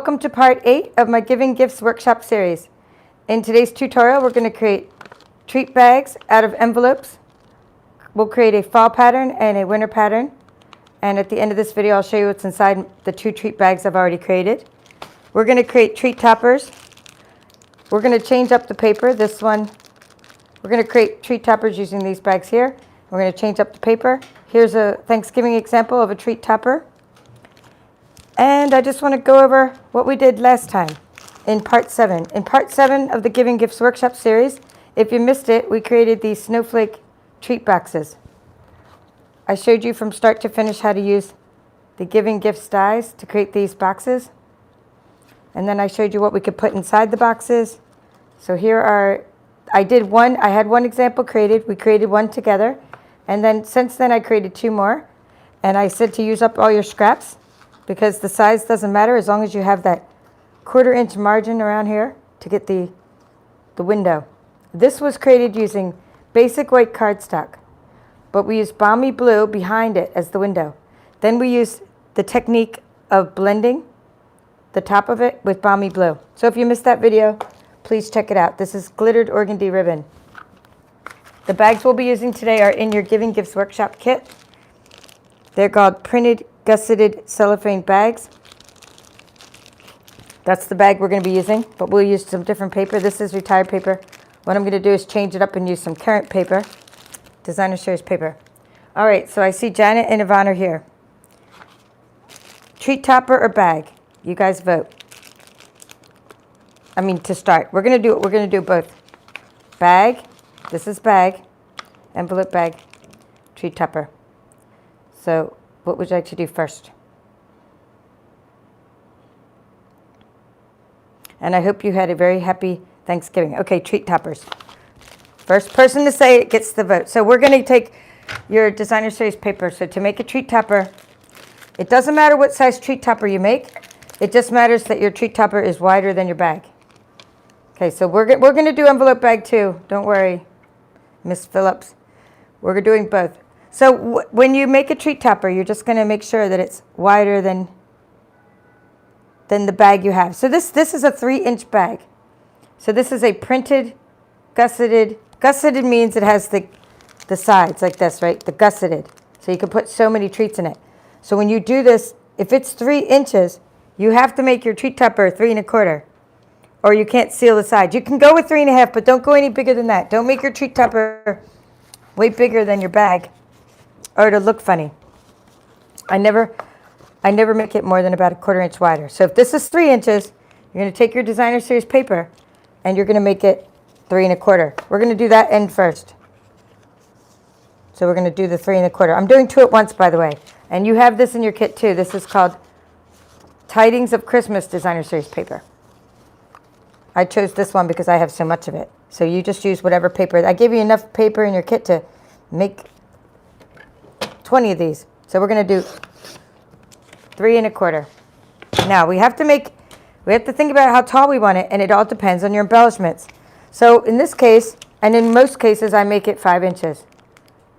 welcome to part 8 of my Giving Gifts workshop series. In today's tutorial, we're going to create treat bags out of envelopes. We'll create a fall pattern and a winter pattern. And at the end of this video, I'll show you what's inside the 2 treat bags I've already created. We're going to create treat toppers. We're going to change up the paper. This one, we're going to create treat toppers using these bags here. We're going to change up the paper. Here's a Thanksgiving example of a treat topper. And I just want to go over what we did last time in part 7. In part 7 of the Giving Gifts workshop series, if you missed it, we created these snowflake treat boxes. I showed you from start to finish how to use the Giving Gifts dies to create these boxes. And then I showed you what we could put inside the boxes. So here are, I had one example created. We created one together. And then since then I created 2 more. And I said to use up all your scraps because the size doesn't matter as long as you have that 1/4 inch margin around here to get the window. This was created using basic white cardstock, but we used balmy blue behind it as the window. Then we used the technique of blending the top of it with balmy blue. So if you missed that video, please check it out. This is glittered organdy ribbon. The bags we'll be using today are in your Giving Gifts workshop kit. They're called printed gusseted cellophane bags. That's the bag we're going to be using, but we'll use some different paper. This is retired paper. What I'm going to do is change it up and use some current paper, designer series paper. All right, so I see Janet and Yvonne are here. Treat topper or bag? You guys vote. I mean, to start, we're going to do both. Bag. This is bag, envelope bag, treat topper. So what would you like to do first? And I hope you had a very happy Thanksgiving. Okay, treat toppers. First person to say it gets the vote. So we're going to take your designer series paper. So to make a treat topper, it doesn't matter what size treat topper you make. It just matters that your treat topper is wider than your bag. Okay, so we're going to do envelope bag too. Don't worry, Miss Phillips. We're doing both. So when you make a treat topper, you're just going to make sure that it's wider than the bag you have. So this is a 3-inch bag. So this is a printed gusseted. Gusseted means it has the sides like this, right? The gusseted. So you can put so many treats in it. So when you do this, if it's 3 inches, you have to make your treat topper 3 1/4, or you can't seal the sides. You can go with 3 1/2, but don't go any bigger than that. Don't make your treat topper way bigger than your bag, or it'll look funny. I never make it more than about a 1/4 inch wider. So if this is 3 inches, you're going to take your designer series paper and you're going to make it 3 1/4. We're going to do that end first. So we're going to do the 3 1/4. I'm doing 2 at once, by the way. And you have this in your kit too. This is called Tidings of Christmas designer series paper. I chose this one because I have so much of it. So you just use whatever paper. I gave you enough paper in your kit to make 20 of these. So we're going to do 3 1/4. Now we have to think about how tall we want it, and it all depends on your embellishments. So in this case, and in most cases, I make it 5 inches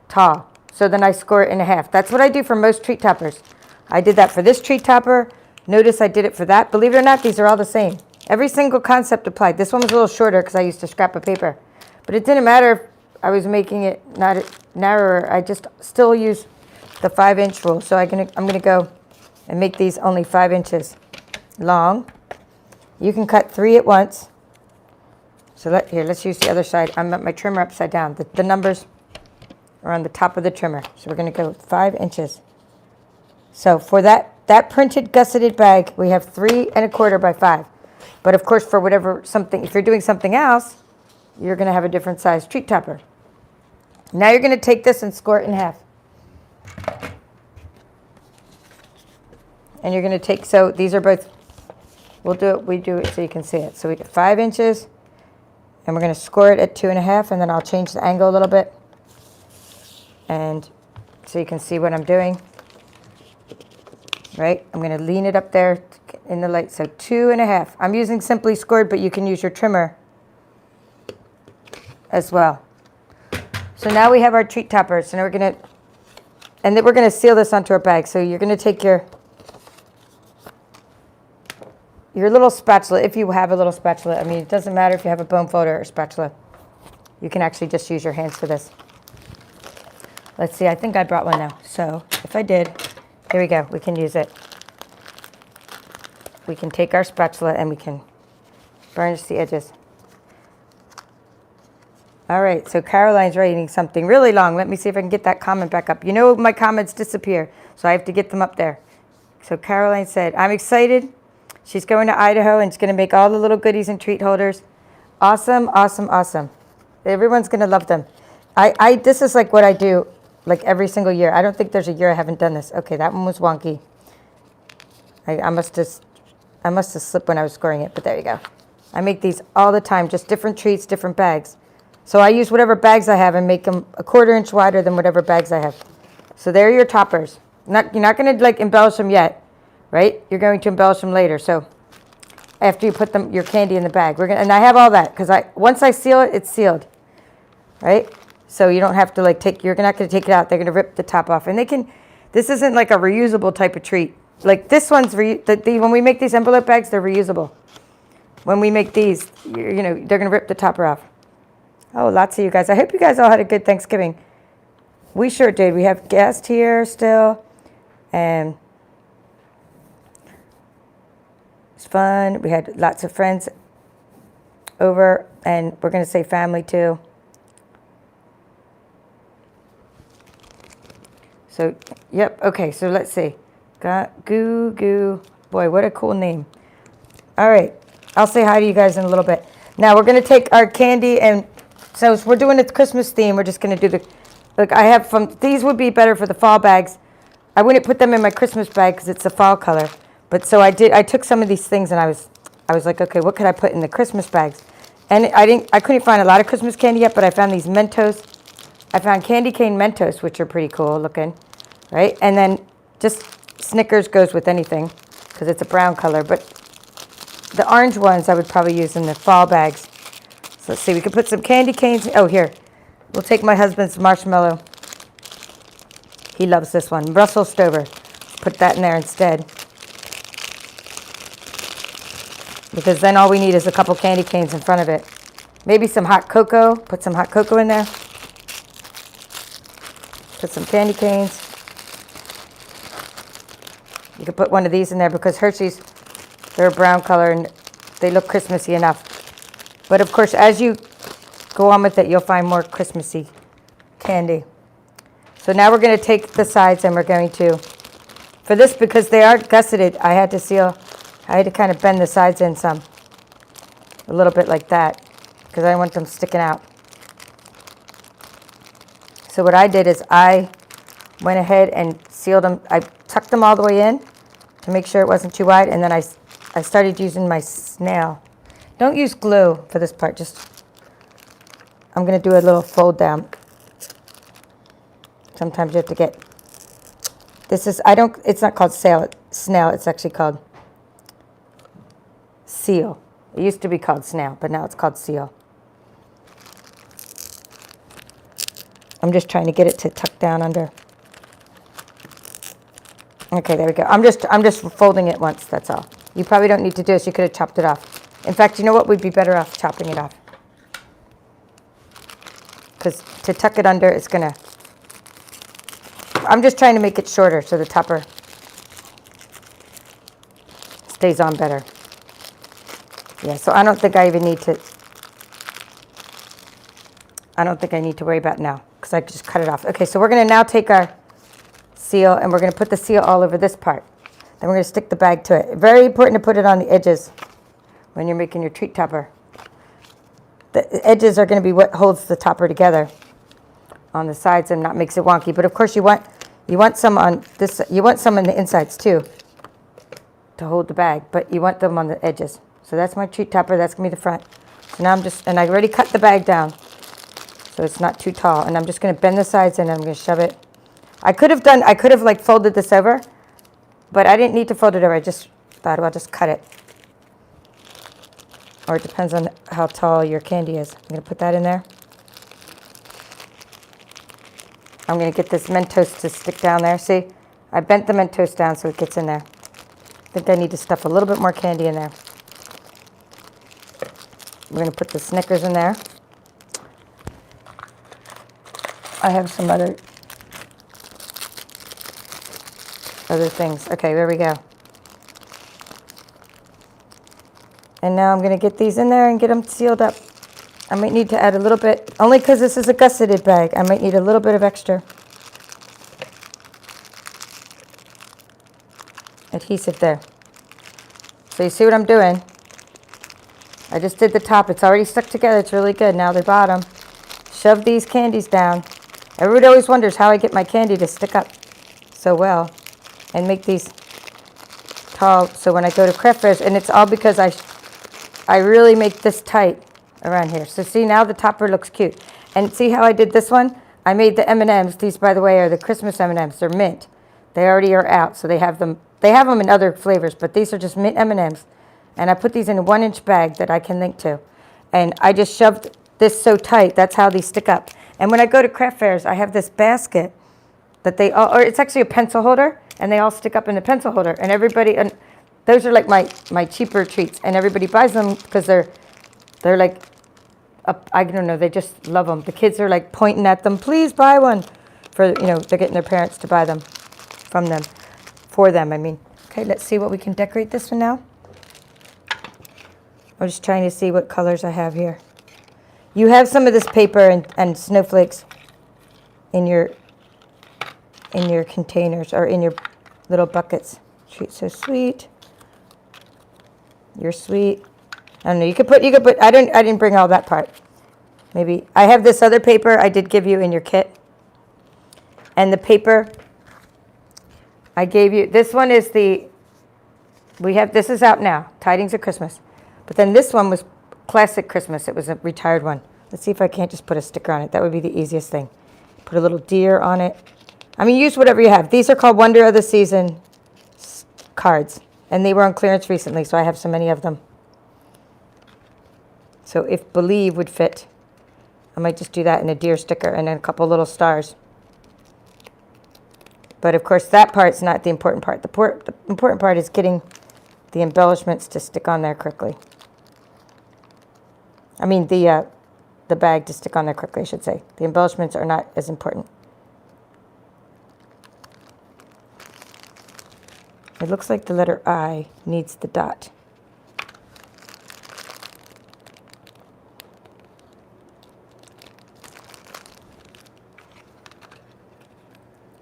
tall. So then I score it in half. That's what I do for most treat toppers. I did that for this treat topper. Notice I did it for that. Believe it or not, these are all the same. Every single concept applied. This one was a little shorter because I used a scrap of paper. But it didn't matter if I was making it not narrower. I just still use the 5-inch rule. So I'm gonna go and make these only 5 inches long. You can cut 3 at once. So let's use the other side. I'm at my trimmer upside down. The numbers are on the top of the trimmer. So we're gonna go 5 inches. So for that printed gusseted bag, we have 3 1/4 by 5. But of course, for if you're doing something else, you're gonna have a different size treat topper. Now you're gonna take this and score it in half. And you're going to take, so these are both, we do it so you can see it. So we get 5 inches, and we're going to score it at 2 1/2, and then I'll change the angle a little bit. And so you can see what I'm doing. Right? I'm going to lean it up there in the light. So 2 1/2. I'm using simply scored, but you can use your trimmer as well. So now we have our treat toppers, and then we're going to seal this onto our bag. So you're going to take your your little spatula, if you have a little spatula. I mean, it doesn't matter if you have a bone folder or spatula. You can actually just use your hands for this. Let's see, I think I brought one now. So if I did, here we go. We can use it. We can take our spatula and we can burnish the edges. All right, so Caroline's writing something really long. Let me see if I can get that comment back up. You know my comments disappear, so I have to get them up there. So Caroline said, I'm excited. She's going to Idaho and she's going to make all the little goodies and treat holders. Awesome, awesome, awesome. Everyone's going to love them. This is like what I do like every single year. I don't think there's a year I haven't done this. Okay, that one was wonky. I must have slipped when I was scoring it, but there you go. I make these all the time, just different treats, different bags. So I use whatever bags I have and make them a 1/4 inch wider than whatever bags I have. So there are your toppers. You're not going to like embellish them yet, right? You're going to embellish them later. So after you put your candy in the bag, and I have all that because once I seal it, it's sealed, right? So you don't have to like you're not going to take it out. They're going to rip the top off, and this isn't like a reusable type of treat. Like this one's when we make these envelope bags, they're reusable. When we make these, they're going to rip the topper off. Oh, lots of you guys. I hope you guys all had a good Thanksgiving. We sure did. We have guests here still, and it's fun. We had lots of friends over, and we're going to say family too. So, yep. Okay, so let's see. Goo Goo. Boy, what a cool name. All right. I'll say hi to you guys in a little bit. Now, we're going to take our candy, and so we're doing a Christmas theme. We're just going to do look, I have these would be better for the fall bags. I wouldn't put them in my Christmas bag because it's a fall color. But so I took some of these things, and I was like, okay, what could I put in the Christmas bags? And I couldn't find a lot of Christmas candy yet, but I found these Mentos. I found candy cane Mentos, which are pretty cool looking, right? And then just Snickers goes with anything because it's a brown color. But the orange ones I would probably use in the fall bags. So let's see, we could put some candy canes. Oh, here. We'll take my husband's marshmallow. He loves this one. Russell Stover. Put that in there instead. Because then all we need is a couple candy canes in front of it. Maybe some hot cocoa. Put some hot cocoa in there. Put some candy canes. You could put one of these in there because Hershey's, they're a brown color and they look Christmassy enough. But of course, as you go on with it, you'll find more Christmassy candy. So now we're going to take the sides and we're going to, for this, because they are gusseted, I had to kind of bend the sides in some. A little bit like that, because I don't want them sticking out. So what I did is I went ahead and sealed them. I tucked them all the way in to make sure it wasn't too wide, and then I started using my snail. Don't use glue for this part, I'm going to do a little fold down. Sometimes you have to get, it's not called snail, it's actually called seal. It used to be called snail, but now it's called seal. I'm just trying to get it to tuck down under. Okay, there we go. I'm just folding it once, that's all. You probably don't need to do this. You could have chopped it off. In fact, you know what? We'd be better off chopping it off. Because to tuck it under, it's going to... I'm just trying to make it shorter so the topper stays on better. Yeah, so I don't think I even need to... I don't think I need to worry about it now because I just cut it off. Okay, so we're going to now take our seal and we're going to put the seal all over this part. Then we're going to stick the bag to it. Very important to put it on the edges when you're making your treat topper. The edges are going to be what holds the topper together on the sides and not makes it wonky. But of course you want some on this, you want some on the insides too to hold the bag, but you want them on the edges. So that's my treat topper, that's going to be the front. So now I already cut the bag down so it's not too tall, and I'm just going to bend the sides and I'm going to shove it. I could have like folded this over, but I didn't need to fold it over. I just thought, well, I'll just cut it. Or it depends on how tall your candy is. I'm going to put that in there. I'm going to get this Mentos to stick down there. See, I bent the Mentos down so it gets in there. I think I need to stuff a little bit more candy in there. We're going to put the Snickers in there. I have some other things. Okay, there we go. And now I'm going to get these in there and get them sealed up. I might need to add a little bit, only because this is a gusseted bag. I might need a little bit of extra adhesive there. So you see what I'm doing? I just did the top. It's already stuck together. It's really good. Now the bottom. Shove these candies down. Everybody always wonders how I get my candy to stick up so well and make these tall. So when I go to craft fairs, and it's all because I really make this tight around here. So see, now the topper looks cute. And see how I did this one? I made the M&Ms. These, by the way, are the Christmas M&Ms. They're mint. They already are out, so they have them. They have them in other flavors, but these are just mint M&Ms. And I put these in a 1-inch bag that I can link to. And I just shoved this so tight. That's how these stick up. And when I go to craft fairs, I have this basket that they all, or it's actually a pencil holder, and they all stick up in the pencil holder. And everybody, and those are like my cheaper treats. And everybody buys them because they're like, I don't know, they just love them. The kids are like pointing at them, please buy one. They're getting their parents to buy them for them, I mean. Okay, let's see what we can decorate this one now. I'm just trying to see what colors I have here. You have some of this paper and snowflakes in your containers or in your little buckets. Treat so sweet. You're sweet. I don't know. You could put. I didn't bring all that part. Maybe I have this other paper I did give you in your kit. And the paper I gave you. This one is this is out now. Tidings of Christmas. But then this one was Classic Christmas. It was a retired one. Let's see if I can't just put a sticker on it. That would be the easiest thing. Put a little deer on it. I mean, use whatever you have. These are called Wonder of the Season cards. And they were on clearance recently, so I have so many of them. So if Believe would fit, I might just do that in a deer sticker and then a couple little stars. But of course, that part's not the important part. The important part is getting the embellishments to stick on there quickly. I mean, the bag to stick on there quickly, I should say. The embellishments are not as important. It looks like the letter I needs the dot.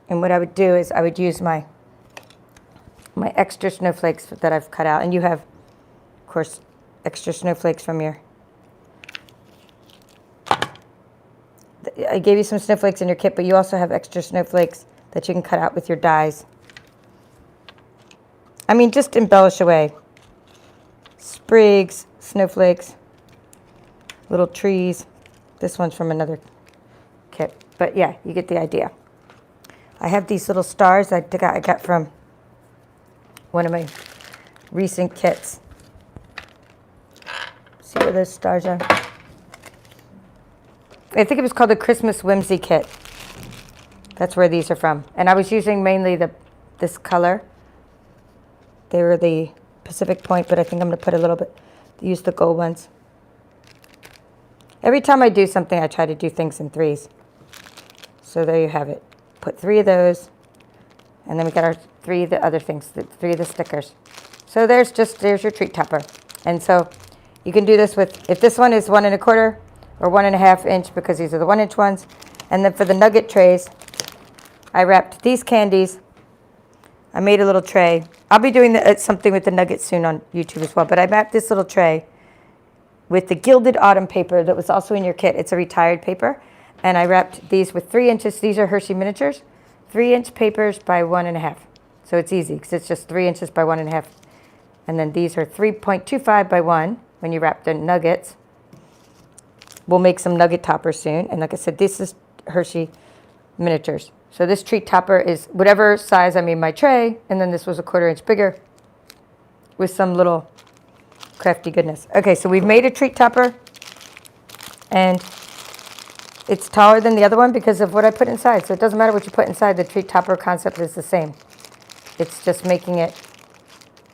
And what I would do is I would use my extra snowflakes that I've cut out. And you have, of course, extra snowflakes from your... I gave you some snowflakes in your kit, but you also have extra snowflakes that you can cut out with your dies. I mean, just embellish away. Sprigs, snowflakes, little trees. This one's from another kit. But yeah, you get the idea. I have these little stars I got from one of my recent kits. See where those stars are? I think it was called the Christmas Whimsy Kit. That's where these are from. And I was using mainly this color. They were the Pacific Point, but I think I'm going to put a little bit, use the gold ones. Every time I do something, I try to do things in threes. So there you have it. Put 3 of those. And then we got our 3 of the other things, 3 of the stickers. So there's your treat topper. And so you can do this with, if this one is 1 1/4 or 1 1/2 inch, because these are the 1-inch ones. And then for the nugget trays, I wrapped these candies. I made a little tray. I'll be doing something with the nuggets soon on YouTube as well. But I wrapped this little tray with the Gilded Autumn paper that was also in your kit. It's a retired paper. And I wrapped these with 3 inches. These are Hershey miniatures. 3-inch papers by 1 1/2. So it's easy because it's just 3 inches by 1 1/2. And then these are 3.25 by 1 when you wrap the nuggets. We'll make some nugget toppers soon. And like I said, this is Hershey miniatures. So this treat topper is whatever size I made my tray. And then this was a 1/4 inch bigger with some little crafty goodness. Okay, so we've made a treat topper. And it's taller than the other one because of what I put inside. So it doesn't matter what you put inside. The treat topper concept is the same. It's just making it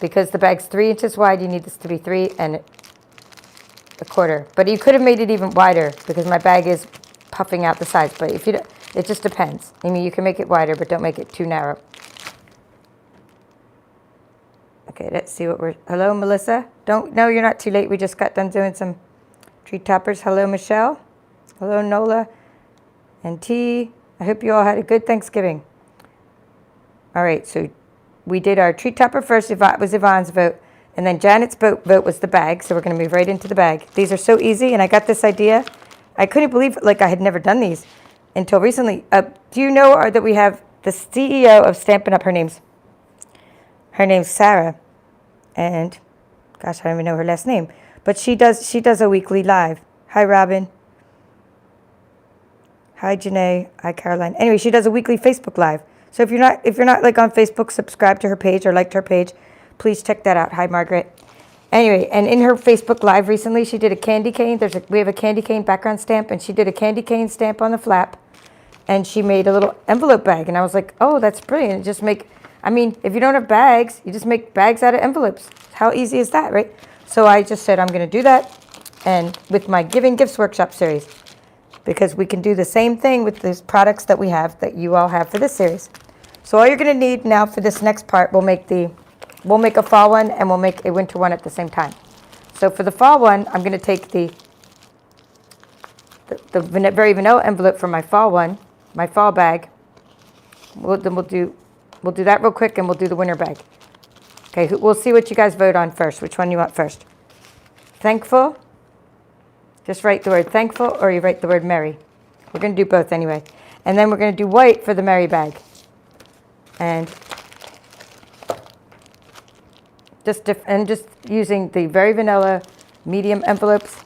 because the bag's 3 inches wide. You need this to be 3 1/4. But you could have made it even wider because my bag is puffing out the sides. But if you don't, it just depends. I mean, you can make it wider, but don't make it too narrow. Okay, let's see what we're... Hello, Melissa? No, you're not too late. We just got done doing some treat toppers. Hello, Michelle. Hello, Nola and T. I hope you all had a good Thanksgiving. All right, so we did our treat topper first. It was Yvonne's vote. And then Janet's vote was the bag. So we're going to move right into the bag. These are so easy, and I got this idea. I couldn't believe, like, I had never done these until recently. Do you know that we have the CEO of Stampin' Up? Her name's Sarah. And, gosh, I don't even know her last name. But she does a weekly live. Hi, Robin. Hi, Janae. Hi, Caroline. Anyway, she does a weekly Facebook live. So if you're not like on Facebook, subscribe to her page or liked her page, please check that out. Hi, Margaret. Anyway, and in her Facebook live recently, she did a candy cane. We have a candy cane background stamp, and she did a candy cane stamp on the flap, and she made a little envelope bag. And I was like, oh, that's brilliant. I mean, if you don't have bags, you just make bags out of envelopes. How easy is that, right? So I just said I'm going to do that, and with my Giving Gifts Workshop series, because we can do the same thing with these products that we have, that you all have for this series. So all you're going to need now for this next part, we'll make a fall one and we'll make a winter one at the same time. So for the fall one, I'm going to take the very vanilla envelope from my fall one, my fall bag. We'll do that real quick, and we'll do the winter bag. Okay, we'll see what you guys vote on first. Which one you want first? Thankful. Just write the word thankful, or you write the word merry. We're going to do both anyway. And then we're going to do white for the merry bag. And just using the very vanilla medium envelopes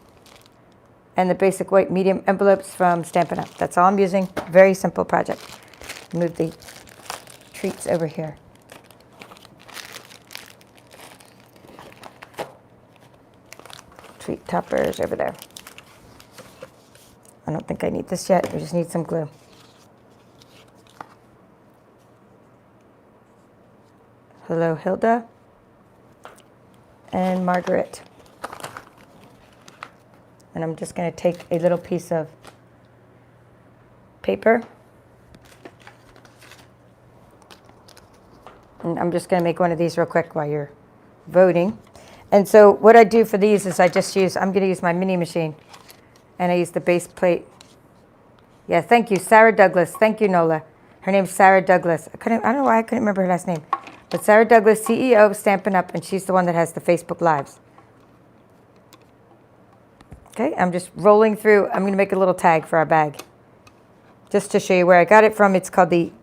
and the basic white medium envelopes from Stampin' Up. That's all I'm using. Very simple project. Move the treats over here. Treat toppers over there. I don't think I need this yet. We just need some glue. Hello, Hilda and Margaret. And I'm just going to take a little piece of paper. And I'm just going to make one of these real quick while you're voting. And so what I do for these is I'm going to use my mini machine. And I use the base plate. Yeah, thank you, Sarah Douglas. Thank you, Nola. Her name's Sarah Douglas. I don't know why I couldn't remember her last name. But Sarah Douglas, CEO of Stampin' Up, and she's the one that has the Facebook Lives. Okay, I'm just rolling through. I'm going to make a little tag for our bag. Just to show you where I got it from. It's called the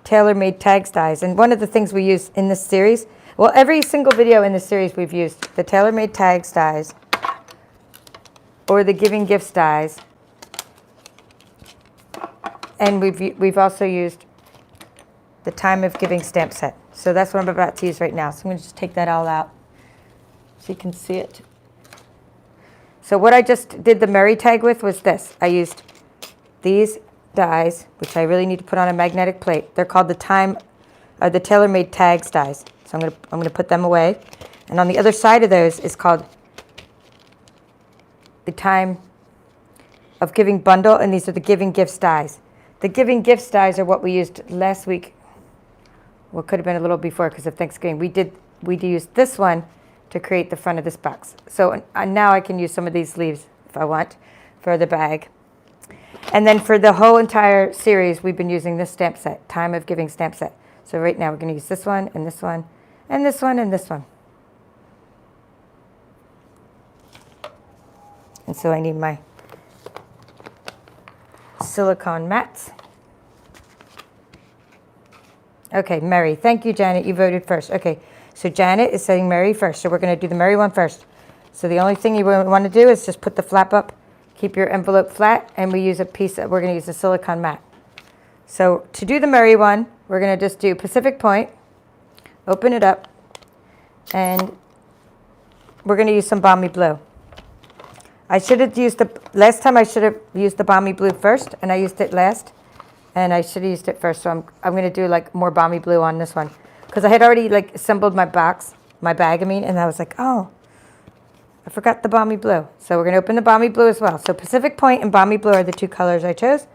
Tailor Made Tags dies. And one of the things we use in this series, well, every single video in this series we've used the Tailor Made Tags dies or the Giving Gifts dies. And we've also used the Time of Giving stamp set. So that's what I'm about to use right now. So I'm going to just take that all out so you can see it. So what I just did the Merry tag with was this. I used these dies, which I really need to put on a magnetic plate. They're called the Tailor Made Tags dies. So I'm going to put them away. And on the other side of those is called the Time of Giving bundle, and these are the Giving Gifts dies. The Giving Gifts dies are what we used last week. Well, it could have been a little before because of Thanksgiving. We used this one to create the front of this box. So now I can use some of these leaves if I want for the bag. And then for the whole entire series, we've been using this stamp set, Time of Giving stamp set. So right now we're going to use this one and this one and this one and this one. And so I need my silicone mats. Okay, Mary. Thank you, Janet. You voted first. Okay, so Janet is saying Mary first. So we're going to do the Mary one first. So the only thing you want to do is just put the flap up, keep your envelope flat, and we use we're going to use a silicone mat. So to do the Mary one, we're going to just do Pacific Point, open it up, and we're going to use some Balmy Blue. Last time I should have used the Balmy Blue first, and I used it last. And I should have used it first, so I'm going to do like more Balmy Blue on this one. because I had already like assembled my box, my bag, I mean, and I was like, oh, I forgot the Balmy Blue. So we're going to open the Balmy Blue as well. So Pacific Point and Balmy Blue are the two colors I chose.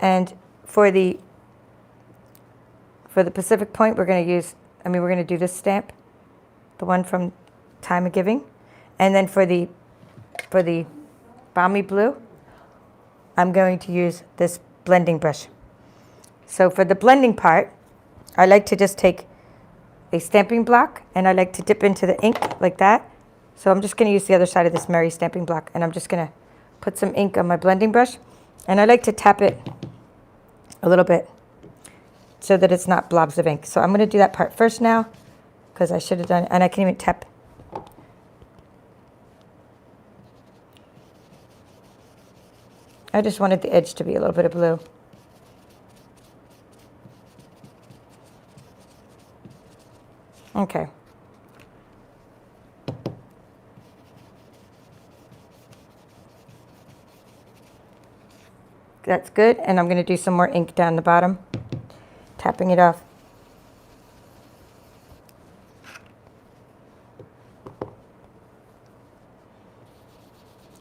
And for the Pacific Point, we're going to use, we're going to do this stamp, the one from Time of Giving. And then for the Balmy Blue, I'm going to use this blending brush. So for the blending part, I like to just take a stamping block and I like to dip into the ink like that. So I'm just going to use the other side of this Mary stamping block and I'm just going to put some ink on my blending brush. And I like to tap it a little bit so that it's not blobs of ink. So I'm going to do that part first now because I should have done it. And I can even tap. I just wanted the edge to be a little bit of blue. Okay. That's good. And I'm going to do some more ink down the bottom, tapping it off.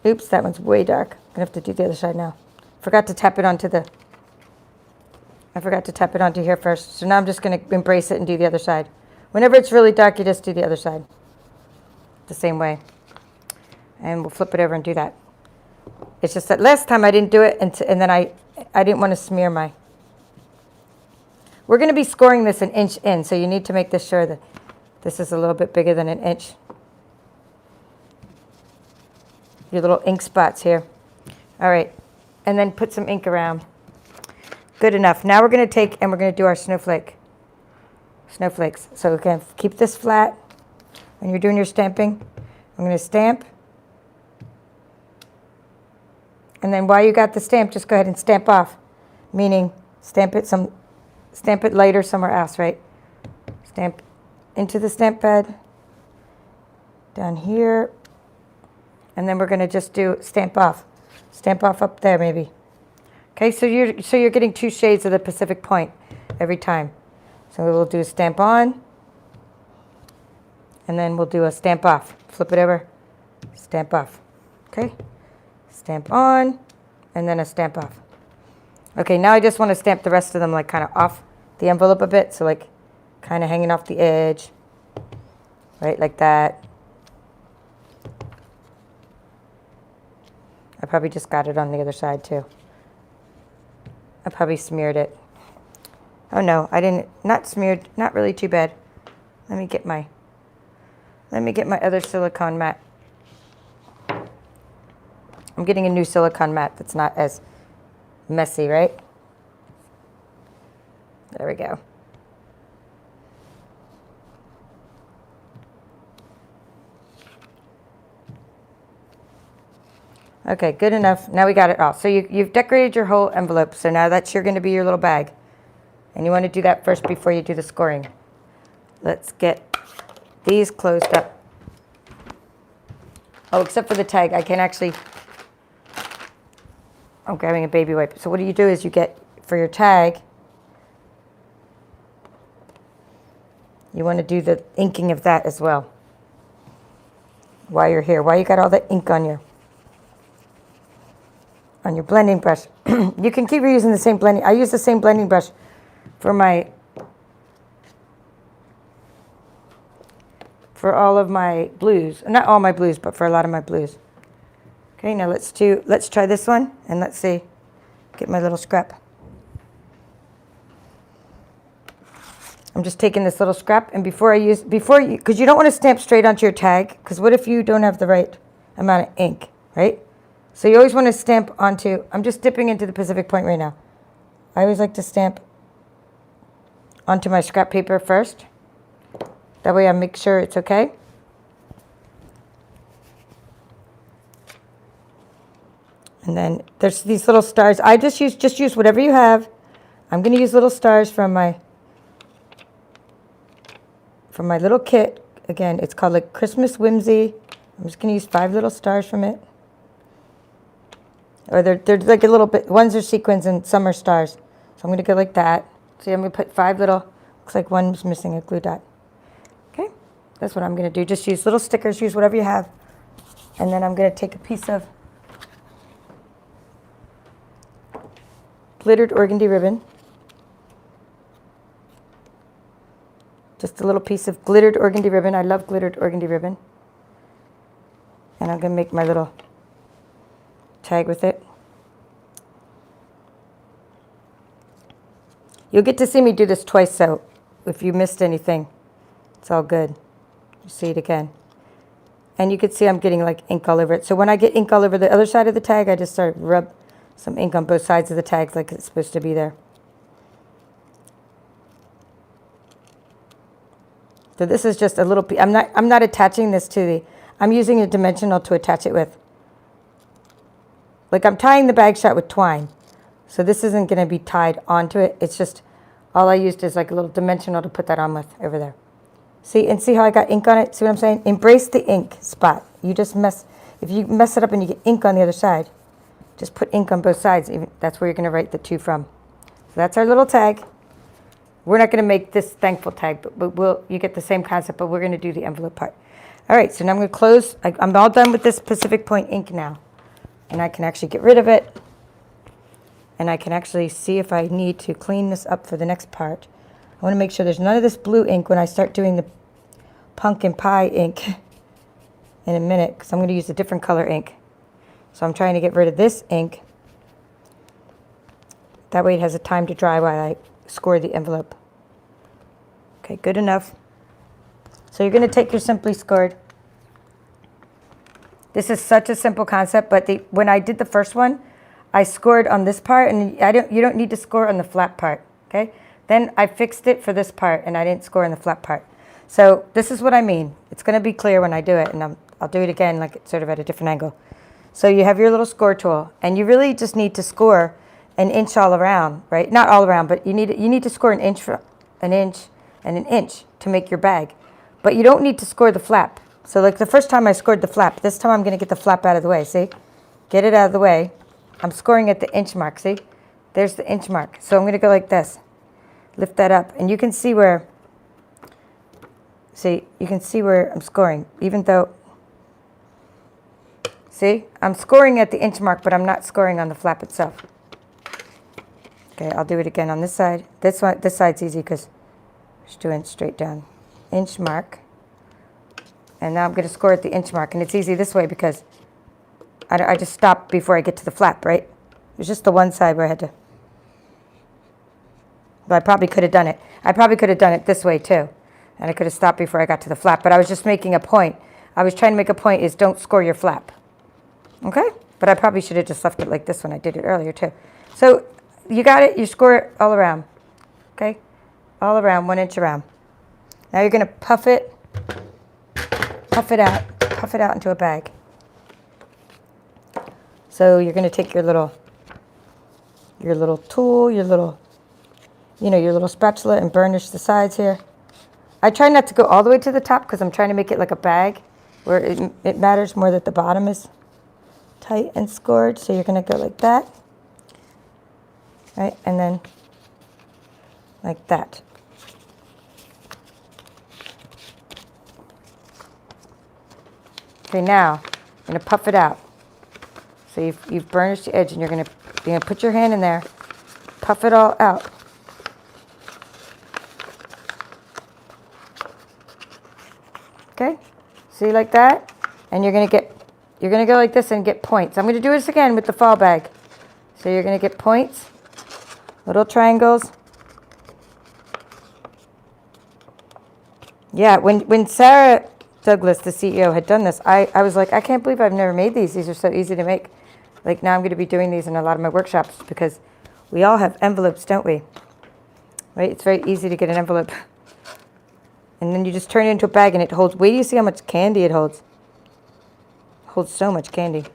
Oops, that one's way dark. I'm going to have to do the other side now. I forgot to tap it onto here first. So now I'm just going to embrace it and do the other side. Whenever it's really dark, you just do the other side the same way. And we'll flip it over and do that. It's just that last time I didn't do it, and then I didn't want to smear my... We're going to be scoring this an inch in, so you need to make this sure that this is a little bit bigger than an inch. Your little ink spots here. All right, and then put some ink around. Good enough. Now we're going to take and we're going to do our snowflakes. So we can keep this flat when you're doing your stamping. I'm going to stamp. And then while you got the stamp, just go ahead and stamp off. Meaning stamp it lighter somewhere else, right? Stamp into the stamp bed. Down here. And then we're going to just do stamp off. Stamp off up there maybe. Okay, so you're getting 2 shades of the Pacific Point every time. So we'll do a stamp on. And then we'll do a stamp off. Flip it over. Stamp off. Okay? Stamp on. And then a stamp off. Okay, now I just want to stamp the rest of them like kind of off the envelope a bit. So like kind of hanging off the edge. Right, like that. I probably just got it on the other side too. I probably smeared it. Oh no, I didn't, not smeared, not really too bad. Let me get my other silicone mat. I'm getting a new silicone mat that's not as messy, right? There we go. Okay, good enough. Now we got it all. So you've decorated your whole envelope. So now that's going to be your little bag. And you want to do that first before you do the scoring. Let's get these closed up. Oh, except for the tag. I can actually... I'm grabbing a baby wipe. So what you do is you get, for your tag, you want to do the inking of that as well. While you're here. While you got all the ink on your blending brush. You can keep reusing the same blending. I use the same blending brush for all of my blues. Not all my blues, but for a lot of my blues. Okay, now let's try this one and let's see. Get my little scrap. I'm just taking this little scrap, and because you don't want to stamp straight onto your tag, because what if you don't have the right amount of ink, right? So you always want to stamp onto, I'm just dipping into the Pacific Point right now. I always like to stamp onto my scrap paper first. That way I make sure it's okay. And then there's these little stars. I just use whatever you have. I'm going to use little stars from my little kit. Again, it's called like Christmas Whimsy. I'm just going to use 5 little stars from it. Or they're like a little bit, ones are sequins and some are stars. So I'm going to go like that. See, I'm going to put 5 little Looks like one's missing a glue dot. Okay, that's what I'm going to do. Just use little stickers, use whatever you have. And then I'm going to take a piece of glittered organdy ribbon. Just a little piece of glittered organdy ribbon. I love glittered organdy ribbon. And I'm going to make my little tag with it. You'll get to see me do this twice, so if you missed anything, it's all good. You see it again. And you can see I'm getting like ink all over it. So when I get ink all over the other side of the tag, I just start to rub some ink on both sides of the tag like it's supposed to be there. So this is just a little piece. I'm not attaching this to the, I'm using a dimensional to attach it with. Like I'm tying the bag shot with twine. So this isn't going to be tied onto it. It's just, all I used is like a little dimensional to put that on with over there. See, and see how I got ink on it? See what I'm saying? Embrace the ink spot. You just if you mess it up and you get ink on the other side, just put ink on both sides. That's where you're going to write the to from. So that's our little tag. We're not going to make this thankful tag, but you get the same concept, but we're going to do the envelope part. All right, so now I'm going to close. I'm all done with this Pacific Point ink now. And I can actually get rid of it. And I can actually see if I need to clean this up for the next part. I want to make sure there's none of this blue ink when I start doing the pumpkin pie ink in a minute, because I'm going to use a different color ink. So I'm trying to get rid of this ink. That way it has a time to dry while I score the envelope. Okay, good enough. So you're going to take your Simply Scored. This is such a simple concept, but when I did the first one, I scored on this part, and you don't need to score on the flat part, okay? Then I fixed it for this part, and I didn't score on the flat part. So this is what I mean. It's going to be clear when I do it, and I'll do it again, like sort of at a different angle. So you have your little score tool, and you really just need to score an inch all around, right? Not all around, but you need to score an inch and an inch to make your bag. But you don't need to score the flap. So like the first time I scored the flap, this time I'm going to get the flap out of the way, see? Get it out of the way. I'm scoring at the inch mark, see? There's the inch mark. So I'm going to go like this. Lift that up. And you can see where, I'm scoring, even though, see? I'm scoring at the inch mark, but I'm not scoring on the flap itself. Okay, I'll do it again on this side. This side's easy because I'm just doing straight down. Inch mark. And now I'm going to score at the inch mark. And it's easy this way because I just stopped before I get to the flap, right? It was just the one side where I had to. But I probably could have done it. I probably could have done it this way too. And I could have stopped before I got to the flap. But I was just making a point. I was trying to make a point is don't score your flap. Okay? But I probably should have just left it like this when I did it earlier too. So you got it. You score it all around. Okay? All around, 1 inch around. Now you're going to puff it out into a bag. So you're going to take your little tool, your little spatula and burnish the sides here. I try not to go all the way to the top because I'm trying to make it like a bag where it matters more that the bottom is tight and scored. So you're going to go like that, right? And then like that. Okay, now I'm going to puff it out. So you've burnished the edge, and you're going to put your hand in there, puff it all out. Okay, see like that, and you're going to go like this and get points. I'm going to do this again with the fall bag. So you're going to get points, little triangles. Yeah, when Sarah Douglas, the CEO, had done this, I was like, I can't believe I've never made these. These are so easy to make. Like now I'm going to be doing these in a lot of my workshops because we all have envelopes, don't we? Right? It's very easy to get an envelope. And then you just turn it into a bag and it holds, wait till you see how much candy it holds. It holds so much candy.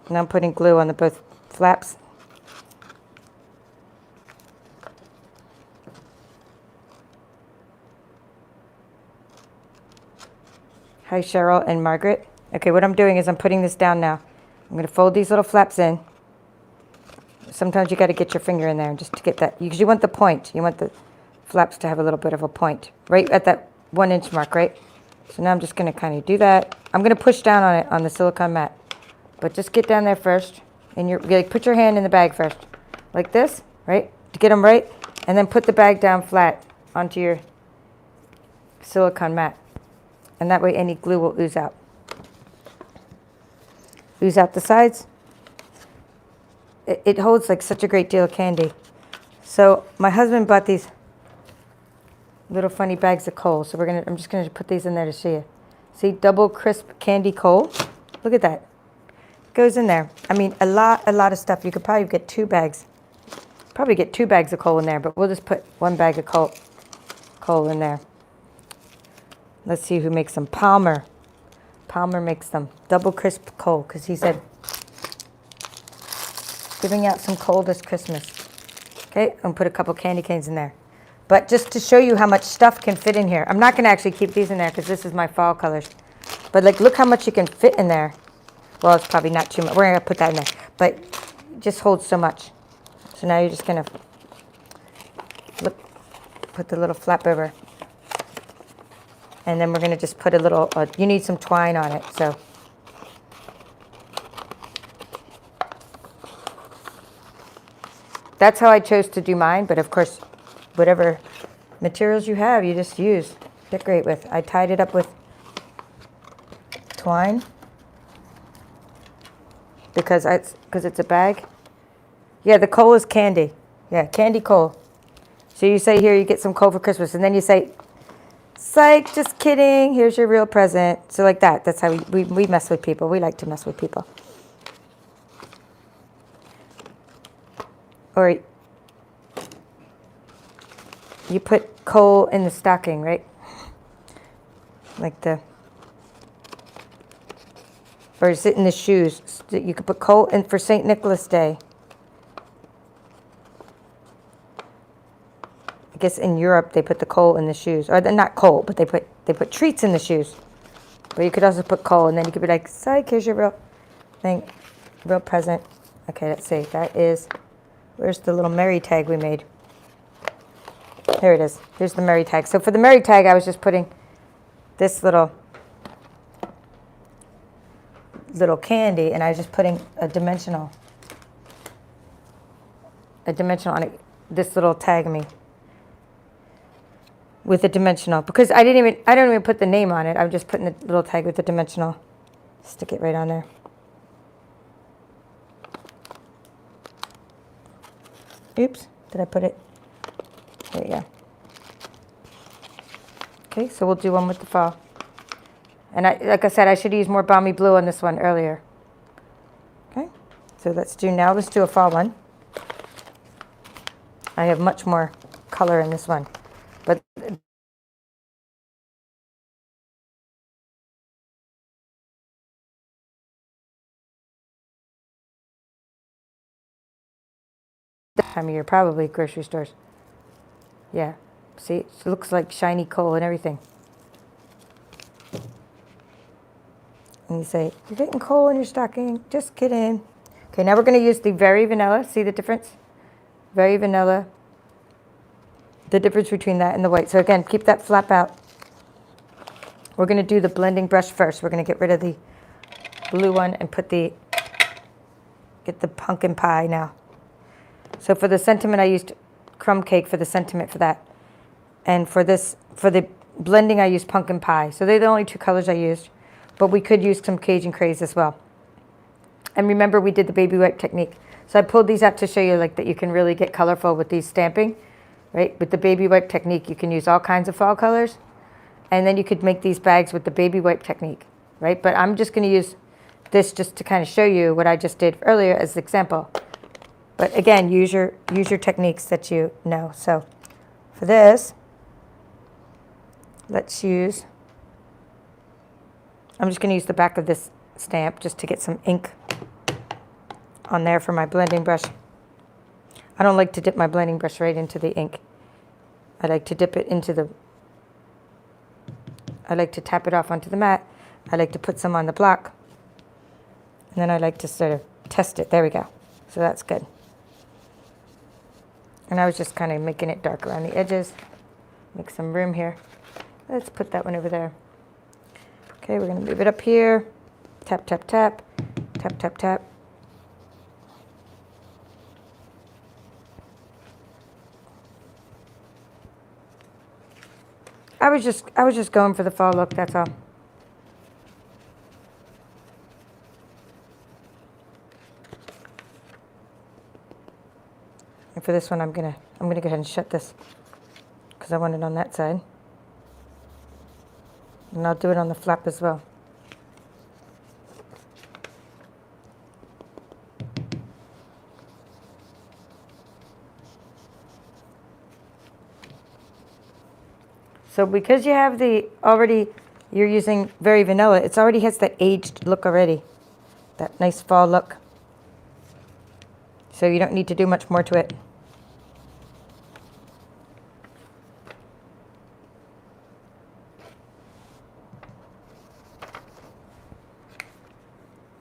Now I'm putting glue on the both flaps. Hi, Cheryl and Margaret. Okay, what I'm doing is I'm putting this down now. I'm going to fold these little flaps in. Sometimes you got to get your finger in there just to get that, because you want the point. You want flaps to have a little bit of a point, right at that 1 inch mark, right? So now I'm just going to kind of do that. I'm going to push down on it on the silicone mat, but just get down there first, and you're like, put your hand in the bag first, like this, right? To get them right, and then put the bag down flat onto your silicone mat, and that way any glue will ooze out. Ooze out the sides. It holds like such a great deal of candy. So my husband bought these little funny bags of coal. So I'm just gonna put these in there to show you. See, double crisp candy coal. Look at that. Goes in there. I mean, a lot of stuff. You could probably get 2 bags. Probably get 2 bags of coal in there, but we'll just put 1 bag of coal in there. Let's see who makes them. Palmer. Palmer makes them. Double crisp coal, because he said giving out some coal this Christmas. Okay, I'm gonna put a couple candy canes in there. But just to show you how much stuff can fit in here. I'm not gonna actually keep these in there because this is my fall colors. But like, look how much you can fit in there. Well, it's probably not too much. We're gonna put that in there. But it just holds so much. So now you're just gonna put the little flap over. And then we're gonna just put a little, you need some twine on it, so. That's how I chose to do mine, but of course, whatever materials you have, you just use, decorate with. I tied it up with twine because it's a bag. Yeah, the coal is candy. Yeah, candy coal. So you say, here, you get some coal for Christmas, and then you say, psych, just kidding, here's your real present. So like that, that's how we mess with people. We like to mess with people. Or you put coal in the stocking, right? Or is it in the shoes? You could put coal in for St. Nicholas Day. I guess in Europe they put the coal in the shoes. Or not coal, but they put treats in the shoes. But you could also put coal, and then you could be like, psych, here's your real thing, real present. Okay, let's see. That is, where's the little Mary tag we made? There it is. Here's the Mary tag. So for the Mary tag, I was just putting this little candy, and I was just putting a dimensional on it. This little tag me with a dimensional, because I don't even put the name on it. I'm just putting the little tag with the dimensional. Stick it right on there. Oops, did I put it? There you go. Okay, so we'll do one with the fall. And like I said, I should use more balmy blue on this one earlier. Okay, so let's do a fall one. I have much more color in this one. But this time of year, probably grocery stores. Yeah, see, it looks like shiny coal and everything. And you say, you're getting coal in your stocking. Just kidding. Okay, now we're going to use the Very Vanilla. See the difference? Very Vanilla. The difference between that and the white. So again, keep that flap out. We're going to do the blending brush first. We're going to get rid of the blue one and get the pumpkin pie now. So for the sentiment, I used crumb cake for the sentiment for that. And for the blending, I used pumpkin pie. So they're the only 2 colors I used. But we could use some Cajun craze as well. And remember, we did the baby wipe technique. So I pulled these out to show you like that you can really get colorful with these stamping, right? With the baby wipe technique, you can use all kinds of fall colors. And then you could make these bags with the baby wipe technique, right? But I'm just going to use this just to kind of show you what I just did earlier as an example. But again, use your techniques that you know. So for this, let's use, I'm just going to use the back of this stamp just to get some ink on there for my blending brush. I don't like to dip my blending brush right into the ink. I like to dip it into I like to tap it off onto the mat. I like to put some on the block. And then I like to sort of test it. There we go. So that's good. And I was just kind of making it dark around the edges. Make some room here. Let's put that one over there. Okay, we're going to move it up here. Tap, tap, tap. Tap, tap, tap. I was just going for the fall look, that's all. And for this one, I'm gonna go ahead and shut this because I want it on that side. And I'll do it on the flap as well. So because you have you're using very vanilla, it already has that aged look already. That nice fall look. So you don't need to do much more to it.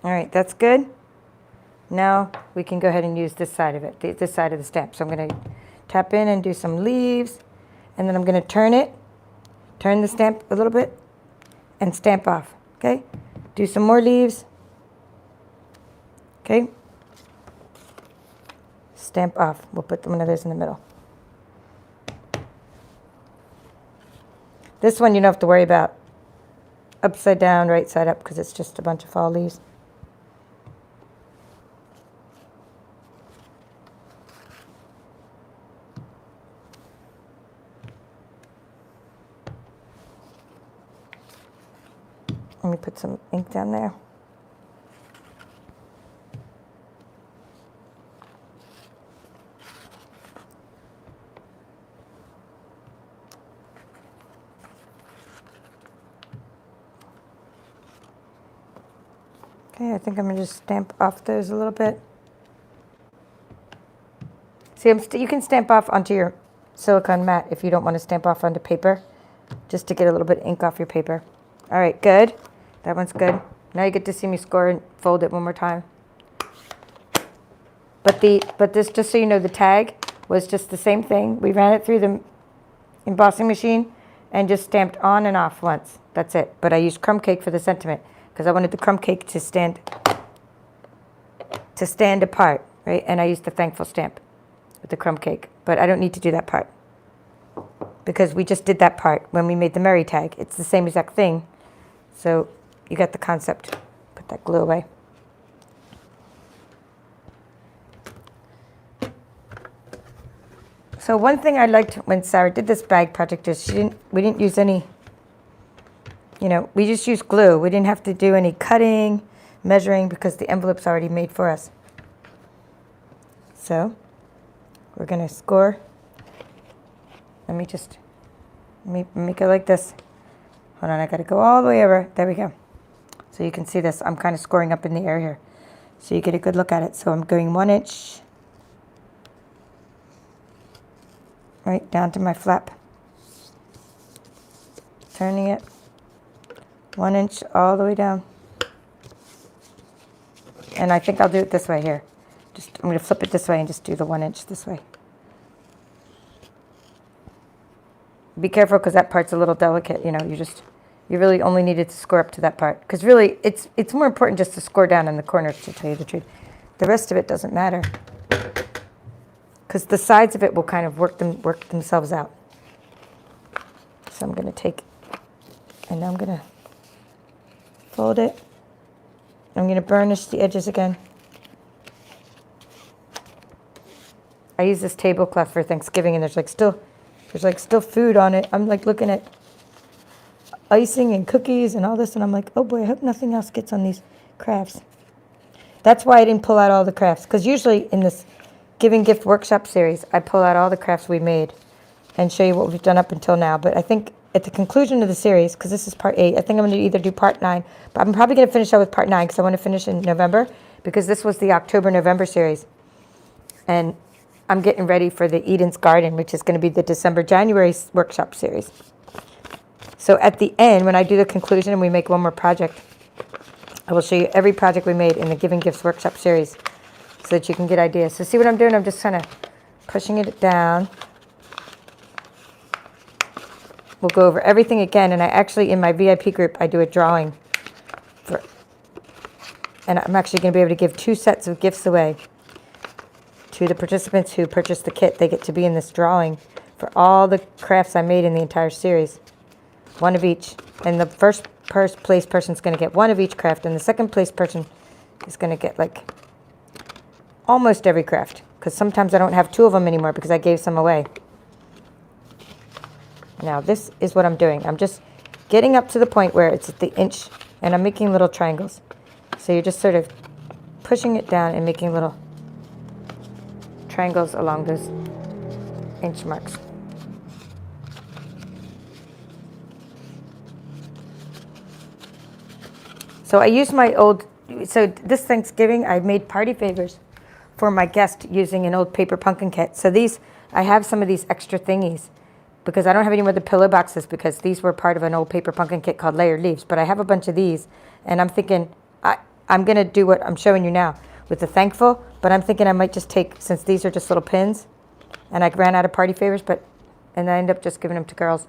All right, that's good. Now we can go ahead and use this side of it, this side of the stamp. So I'm going to tap in and do some leaves, and then I'm going to turn the stamp a little bit, and stamp off, okay? Do some more leaves, okay? Stamp off. We'll put one of those in the middle. This one you don't have to worry about upside down, right side up, because it's just a bunch of fall leaves. Let me put some ink down there. Okay, I think I'm going to just stamp off those a little bit. See, you can stamp off onto your silicone mat if you don't want to stamp off onto paper, just to get a little bit of ink off your paper. All right, good. That one's good. Now you get to see me score and fold it one more time. But this, just so you know, the tag was just the same thing. We ran it through the embossing machine and just stamped on and off once. That's it. But I used crumb cake for the sentiment because I wanted the crumb cake to stand apart, right? And I used the thankful stamp with the crumb cake. But I don't need to do that part because we just did that part when we made the Merry tag. It's the same exact thing. So you got the concept. Put that glue away. So one thing I liked when Sarah did this bag project is we didn't use any, we just used glue. We didn't have to do any cutting, measuring, because the envelope's already made for us. So we're going to score. Let me make it like this. Hold on, I got to go all the way over. There we go. So you can see this. I'm kind of scoring up in the air here. So you get a good look at it. So I'm going 1 inch right down to my flap. Turning it 1 inch all the way down. And I think I'll do it this way here. I'm going to flip it this way and just do the 1 inch this way. Be careful because that part's a little delicate. You really only needed to score up to that part. Because really, it's more important just to score down in the corners, to tell you the truth. The rest of it doesn't matter. Because the sides of it will kind of work themselves out. So I'm going to take, and now I'm going to fold it. I'm going to burnish the edges again. I use this tablecloth for Thanksgiving, and there's still food on it. I'm like looking at icing and cookies and all this, and I'm like, oh boy, I hope nothing else gets on these crafts. That's why I didn't pull out all the crafts, because usually in this Giving Gift Workshop series, I pull out all the crafts we made and show you what we've done up until now. But I think at the conclusion of the series, because this is part 8, I think I'm going to either do part 9, but I'm probably going to finish out with part 9 because I want to finish in November, because this was the October-November series. And I'm getting ready for the Eden's Garden, which is going to be the December-January workshop series. So at the end, when I do the conclusion and we make one more project, I will show you every project we made in the Giving Gifts Workshop series so that you can get ideas. So see what I'm doing? I'm just kind of pushing it down. we'll go over everything again. And I actually, in my VIP group, I do a drawing for, and I'm actually going to be able to give 2 sets of gifts away to the participants who purchase the kit. They get to be in this drawing for all the crafts I made in the entire series. 1 of each. And the first place person's going to get 1 of each craft, and the second place person is going to get like almost every craft, because sometimes I don't have 2 of them anymore because I gave some away. Now this is what I'm doing. I'm just getting up to the point where it's at the inch, and I'm making little triangles. So you're just sort of pushing it down and making little triangles along those inch marks. So I used my old, so this Thanksgiving I made party favors for my guest using an old paper pumpkin kit. So these, I have some of these extra thingies because I don't have any more of the pillow boxes, because these were part of an old paper pumpkin kit called Layered Leaves. But I have a bunch of these, and I'm thinking I'm going to do what I'm showing you now with the thankful, but I'm thinking I might just take, since these are just little pins, and I ran out of party favors, and I ended up just giving them to girls.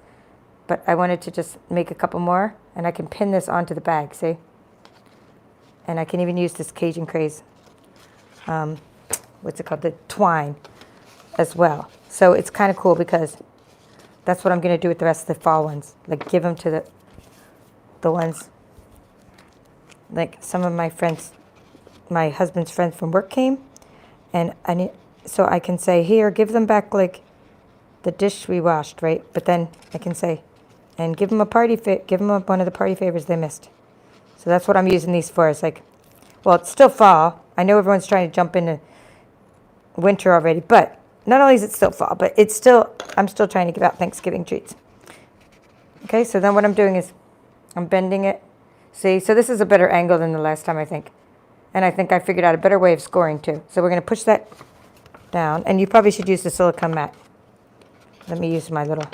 But I wanted to just make a couple more, and I can pin this onto the bag, see? And I can even use this Cajun Craze, what's it called, the twine as well. So it's kind of cool because that's what I'm going to do with the rest of the fall ones. Like give them to the ones, like some of my friends, my husband's friends from work came, and so I can say, here, give them back like the dish we washed, right? But then I can say, and give them a give them one of the party favors they missed. So that's what I'm using these for. It's like, well, it's still fall. I know everyone's trying to jump into winter already, but not only is it still fall, but it's still, I'm still trying to give out Thanksgiving treats. Okay, so then what I'm doing is I'm bending it. See, so this is a better angle than the last time, I think. And I think I figured out a better way of scoring too. So we're going to push that down, and you probably should use the silicone mat. Let me use my little,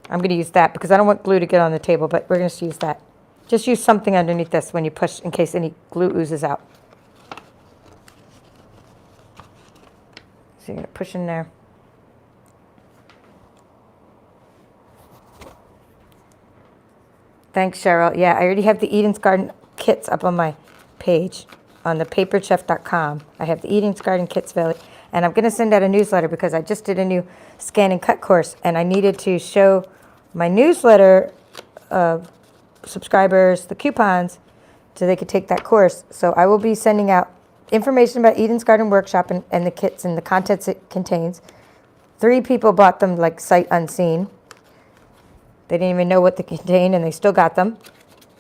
I'm going to use that because I don't want glue to get on the table, but we're going to use that. Just use something underneath this when you push in case any glue oozes out. So you're going to push in there. Thanks, Cheryl. Yeah, I already have the Eden's Garden kits up on my page on the paperchef.com. I have the Eden's Garden kits available. And I'm going to send out a newsletter because I just did a new scan and cut course, and I needed to show my newsletter subscribers the coupons so they could take that course. So I will be sending out information about Eden's Garden Workshop and the kits and the contents it contains. 3 people bought them like sight unseen. They didn't even know what they contained, and they still got them.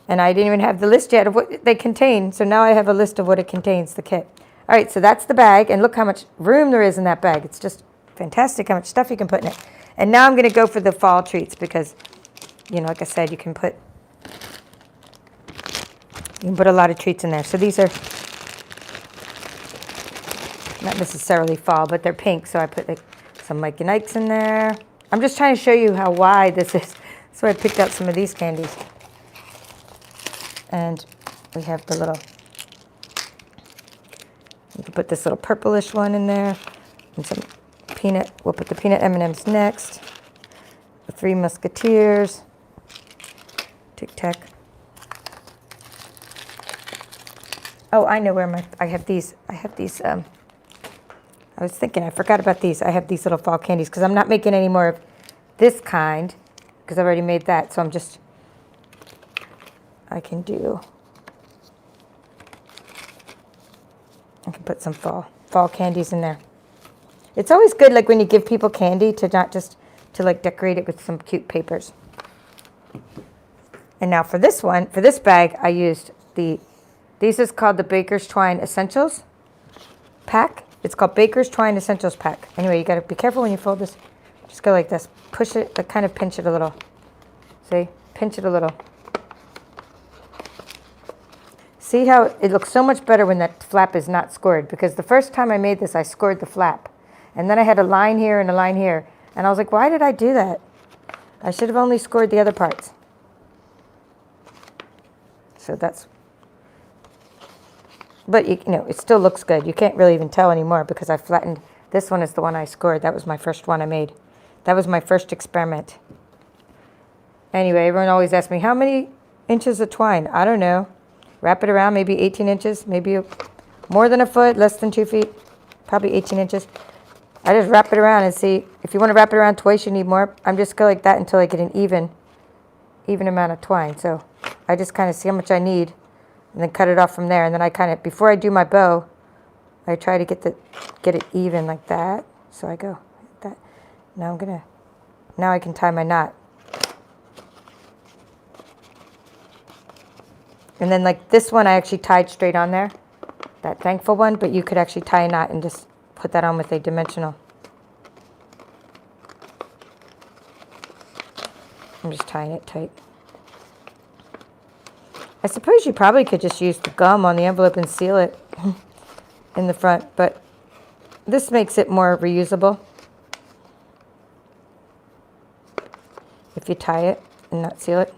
And I didn't even have the list yet of what they contain. So now I have a list of what it contains, the kit. All right, so that's the bag, and look how much room there is in that bag. It's just fantastic how much stuff you can put in it. And now I'm going to go for the fall treats because, you know, like I said, you can put a lot of treats in there. So these are not necessarily fall, but they're pink. So I put like some Mike and Ike's in there. I'm just trying to show you how wide this is. So I picked out some of these candies. And we have the little, you can put this little purplish one in there. And some peanut, we'll put the peanut M&Ms next. The 3 Musketeers. Tic Tac. Oh, I know where I have these, I was thinking, I forgot about these. I have these little fall candies because I'm not making any more of this kind because I've already made that. So I can put some fall candies in there. It's always good, like when you give people candy, to not just to like decorate it with some cute papers. And now for this one, for this bag, I used these is called the Baker's Twine Essentials pack. It's called Baker's Twine Essentials pack. Anyway, you got to be careful when you fold this. Just go like this. Push it, but kind of pinch it a little. See? Pinch it a little. See how it looks so much better when that flap is not scored, because the first time I made this, I scored the flap. And then I had a line here and a line here. And I was like, why did I do that? I should have only scored the other parts. So that's, but you know, it still looks good. You can't really even tell anymore because I flattened. This one is the one I scored. That was my first one I made. That was my first experiment. Anyway, everyone always asks me, how many inches of twine? I don't know. Wrap it around, maybe 18 inches, maybe more than a foot, less than 2 feet, probably 18 inches. I just wrap it around and see. If you want to wrap it around twice, you need more. I'm just go like that until I get an even amount of twine. So I just kind of see how much I need and then cut it off from there. And then I kind of, before I do my bow, I try to get it even like that. So I go like that. Now I can tie my knot. And then like this one, I actually tied straight on there, that thankful one, but you could actually tie a knot and just put that on with a dimensional. I'm just tying it tight. I suppose you probably could just use the gum on the envelope and seal it in the front, but this makes it more reusable if you tie it and not seal it.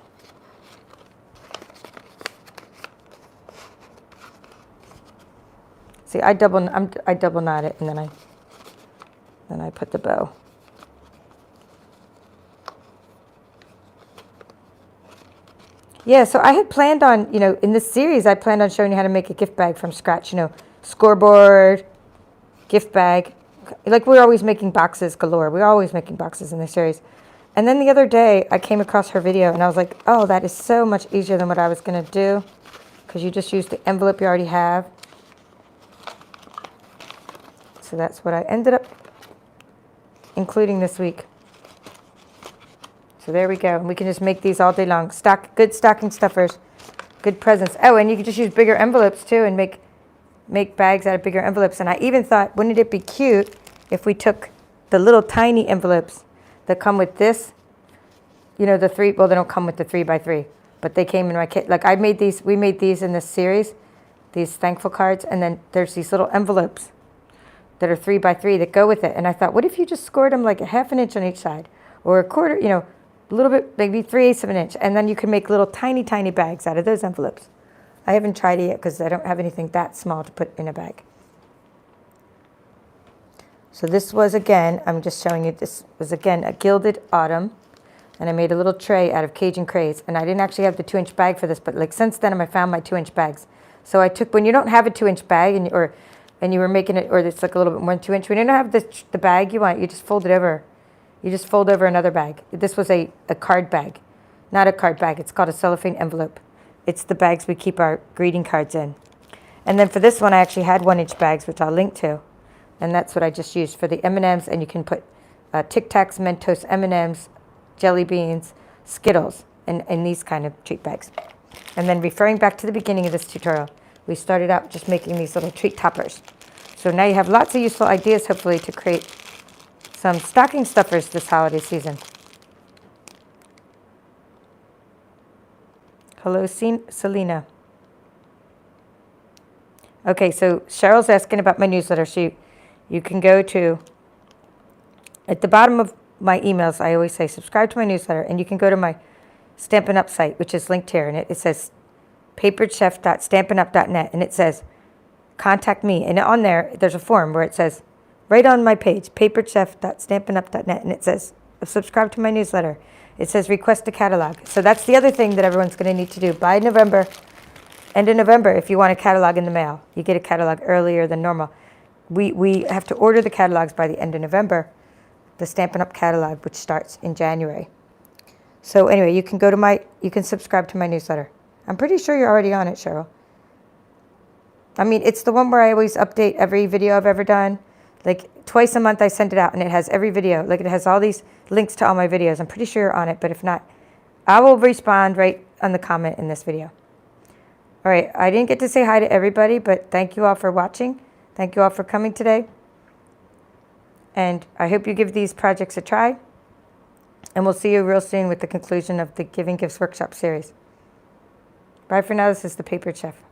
See, I double knot it, and then I put the bow. Yeah, so I had planned on, in this series, I planned on showing you how to make a gift bag from scratch, scoreboard, gift bag. Like, we're always making boxes galore. We're always making boxes in this series. And then the other day, I came across her video, and I was like, oh, that is so much easier than what I was going to do, because you just use the envelope you already have. So that's what I ended up including this week. So there we go. And we can just make these all day long. Good stocking stuffers, good presents. Oh, and you can just use bigger envelopes too and make bags out of bigger envelopes. And I even thought, wouldn't it be cute if we took the little tiny envelopes that come with this, the 3, well, they don't come with the 3x3, but they came in my kit. Like we made these in this series, these thankful cards. And then there's these little envelopes that are 3x3 that go with it. And I thought, what if you just scored them like a half an inch on each side, or a quarter, a little bit, maybe 3/8 of an inch, and then you can make little tiny bags out of those envelopes. I haven't tried it yet because I don't have anything that small to put in a bag. So this was, again, I'm just showing you, this was again a gilded autumn, and I made a little tray out of Cajun craze, and I didn't actually have the 2-inch bag for this, but like since then I found my 2-inch bags. So I took, when you don't have a 2-inch bag and you were making it, or it's like a little bit more than 2-inch, when you don't have the bag you want, you just fold it over. You just fold over another bag. This was a card bag. Not a card bag. It's called a cellophane envelope. It's the bags we keep our greeting cards in. And then for this one, I actually had 1-inch bags, which I'll link to. And that's what I just used for the M&Ms. And you can put Tic Tacs, Mentos, M&Ms, jelly beans, Skittles, in these kind of treat bags. And then referring back to the beginning of this tutorial, we started out just making these little treat toppers. So now you have lots of useful ideas, hopefully, to create some stocking stuffers this holiday season. Hello, Selena. Okay, so Cheryl's asking about my newsletter. So you can go to, at the bottom of my emails, I always say subscribe to my newsletter, and you can go to my Stampin' Up site, which is linked here, and it says paperedchef.stampinup.net, and it says contact me, and on there's a form where it says, right on my page, paperedchef.stampinup.net, and it says subscribe to my newsletter. It says request a catalog. So that's the other thing that everyone's going to need to do by November, end of November. If you want a catalog in the mail, you get a catalog earlier than normal. We have to order the catalogs by the end of November, the Stampin' Up catalog, which starts in January. So anyway, you can subscribe to my newsletter. I'm pretty sure you're already on it, Cheryl. I mean, it's the one where I always update every video I've ever done. Like twice a month I send it out, and it has every video. Like it has all these links to all my videos. I'm pretty sure you're on it, but if not, I will respond right on the comment in this video. All right, I didn't get to say hi to everybody, but thank you all for watching. Thank you all for coming today. And I hope you give these projects a try. And we'll see you real soon with the conclusion of the Giving Gifts Workshop series. Bye for now. This is the Papered Chef.